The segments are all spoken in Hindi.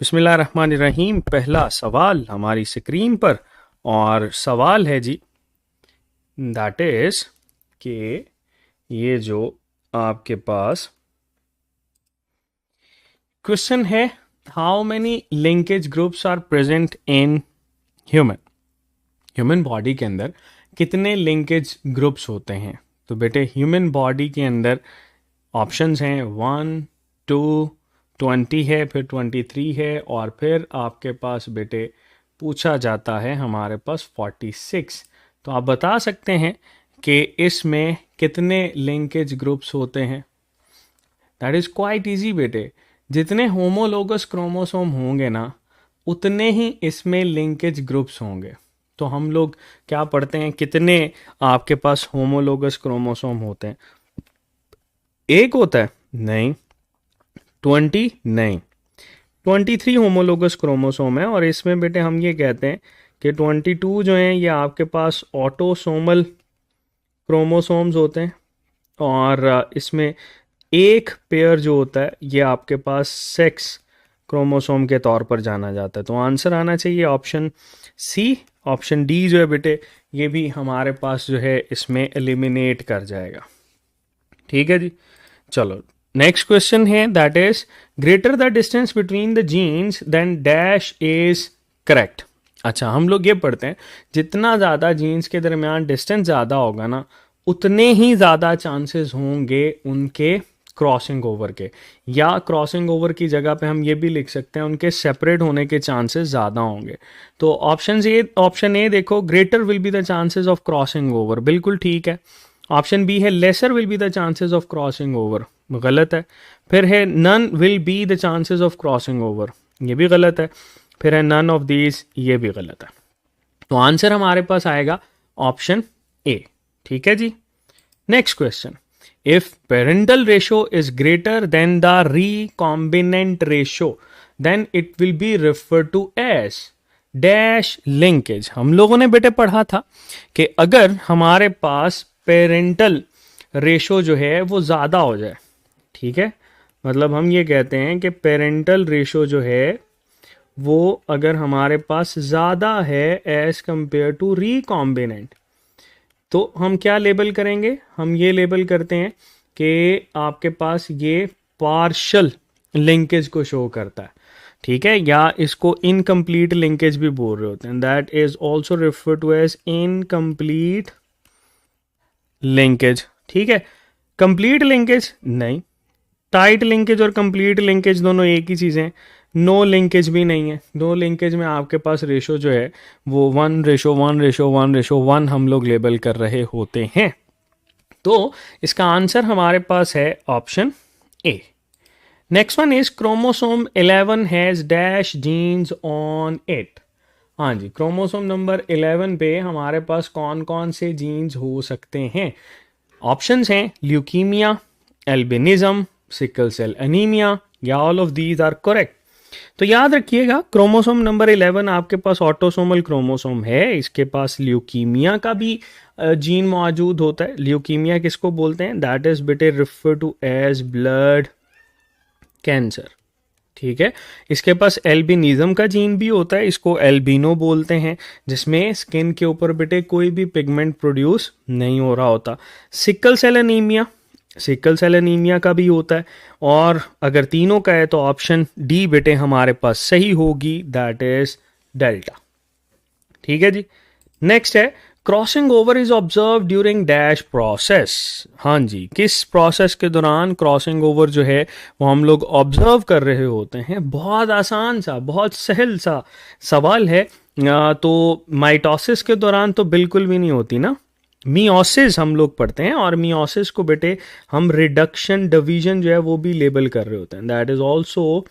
बिस्मिल्लाहिर्रहमानिर्रहीम। पहला सवाल हमारी स्क्रीन पर, और सवाल है जी, दैट इज कि ये जो आपके पास क्वेश्चन है, how many linkage groups are present in human body के अंदर कितने लिंकेज ग्रुप्स होते हैं। तो बेटे ह्यूमन बॉडी के अंदर ऑप्शंस हैं 1, 2, 20 है, फिर 23 है, और फिर आपके पास बेटे पूछा जाता है हमारे पास 46। तो आप बता सकते हैं कि इसमें कितने लिंकेज ग्रुप्स होते हैं। दैट इज़ क्वाइट इजी बेटे। जितने होमोलोगस क्रोमोसोम होंगे ना, उतने ही इसमें लिंकेज ग्रुप्स होंगे। तो हम लोग क्या पढ़ते हैं, कितने आपके पास होमोलोगस क्रोमोसोम होते हैं? एक होता है? नहीं। 20? नहीं। 23 होमोलोगस क्रोमोसोम है, और इसमें बेटे हम ये कहते हैं कि 22 जो हैं ये आपके पास ऑटोसोमल क्रोमोसोम्स होते हैं, और इसमें एक पेयर जो होता है ये आपके पास सेक्स क्रोमोसोम के तौर पर जाना जाता है। तो आंसर आना चाहिए ऑप्शन सी। ऑप्शन डी जो है बेटे, ये भी हमारे पास जो है इसमें एलिमिनेट कर जाएगा। ठीक है जी, चलो नेक्स्ट क्वेश्चन है, that is greater the distance between the genes then dash is correct. अच्छा, हम लोग ये पढ़ते हैं जितना ज़्यादा जीन्स के दरमियान डिस्टेंस ज़्यादा होगा ना, उतने ही ज़्यादा चांसेस होंगे उनके क्रॉसिंग ओवर के, या क्रॉसिंग ओवर की जगह पे हम ये भी लिख सकते हैं उनके सेपरेट होने के चांसेस ज़्यादा होंगे। तो ऑप्शन ए देखो, greater will be the chances of crossing over, बिल्कुल ठीक है। ऑप्शन बी है lesser will be the chances of crossing over, गलत है। फिर है none will be the chances of crossing over, ये भी गलत है। फिर है नन ऑफ दीज, ये भी गलत है। तो आंसर हमारे पास आएगा ऑप्शन ए। ठीक है जी, next question, if parental ratio is greater than the recombinant ratio then it will be refer to as dash linkage. हम लोगों ने बेटे पढ़ा था कि अगर हमारे पास पेरेंटल रेशो जो है वो ज़्यादा हो जाए, ठीक है, मतलब हम ये कहते हैं कि पेरेंटल रेशो जो है वो अगर हमारे पास ज़्यादा है एज कंपेयर टू रिकॉम्बिनेंट, तो हम क्या लेबल करेंगे? हम ये लेबल करते हैं कि आपके पास ये पार्शल लिंकेज को शो करता है, ठीक है, या इसको इनकम्प्लीट लिंकेज भी बोल रहे होते हैं। That is also refer to as incomplete linkage. ठीक है, कंप्लीट लिंकेज नहीं, टाइट लिंकेज और कंप्लीट लिंकेज दोनों एक ही चीज़ें हैं। नो लिंकेज भी नहीं है। नो लिंकेज में आपके पास रेशो जो है वो 1:1:1:1 हम लोग लेबल कर रहे होते हैं। तो इसका आंसर हमारे पास है option A. Next one is chromosome 11 has dash genes on it. हाँ जी, क्रोमोसोम नंबर 11 पे हमारे पास कौन कौन से जीन्स हो सकते हैं? ऑप्शंस हैं leukaemia, albinism, sickle cell anaemia, या all of these are correct. तो याद रखिएगा, क्रोमोसोम नंबर 11 आपके पास ऑटोसोमल क्रोमोसोम है, इसके पास ल्यूकीमिया का भी जीन मौजूद होता है। ल्यूकीमिया किसको बोलते हैं? That is better refer to as blood cancer. ठीक है, इसके पास एल्बिनिज्म का जीन भी होता है, इसको एल्बिनो बोलते हैं, जिसमें स्किन के ऊपर बेटे कोई भी पिगमेंट प्रोड्यूस नहीं हो रहा होता। सिकल सेल एनीमिया का भी होता है, और अगर तीनों का है तो ऑप्शन डी बेटे हमारे पास सही होगी, दैट इज डेल्टा। ठीक है जी, नेक्स्ट है crossing over is observe during dash process. हाँ जी, किस प्रोसेस के दौरान क्रॉसिंग ओवर जो है वो हम लोग ऑब्जर्व कर रहे होते हैं? बहुत आसान सा, बहुत सहल सा सवाल है। तो माइटोसिस के दौरान तो बिल्कुल भी नहीं होती ना, मियोसिस हम लोग पढ़ते हैं, और मियोसिस को बेटे हम रिडक्शन डिवीजन जो है वो भी लेबल कर रहे होते हैं। That is also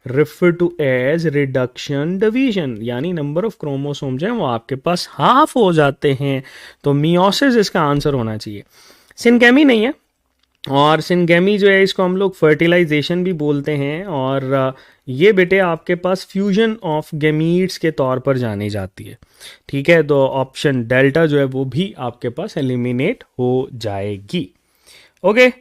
refer to as reduction division, यानी नंबर ऑफ क्रोमोसोम जो है वो आपके पास हाफ हो जाते हैं। तो मियोसिस इसका आंसर होना चाहिए। सिनगेमी नहीं है, और सिनगेमी जो है इसको हम लोग फर्टिलाइजेशन भी बोलते हैं, और ये बेटे आपके पास फ्यूजन ऑफ गैमीट्स के तौर पर जानी जाती है। ठीक है, तो ऑप्शन डेल्टा जो है वो भी आपके पास एलिमिनेट हो जाएगी। ओके।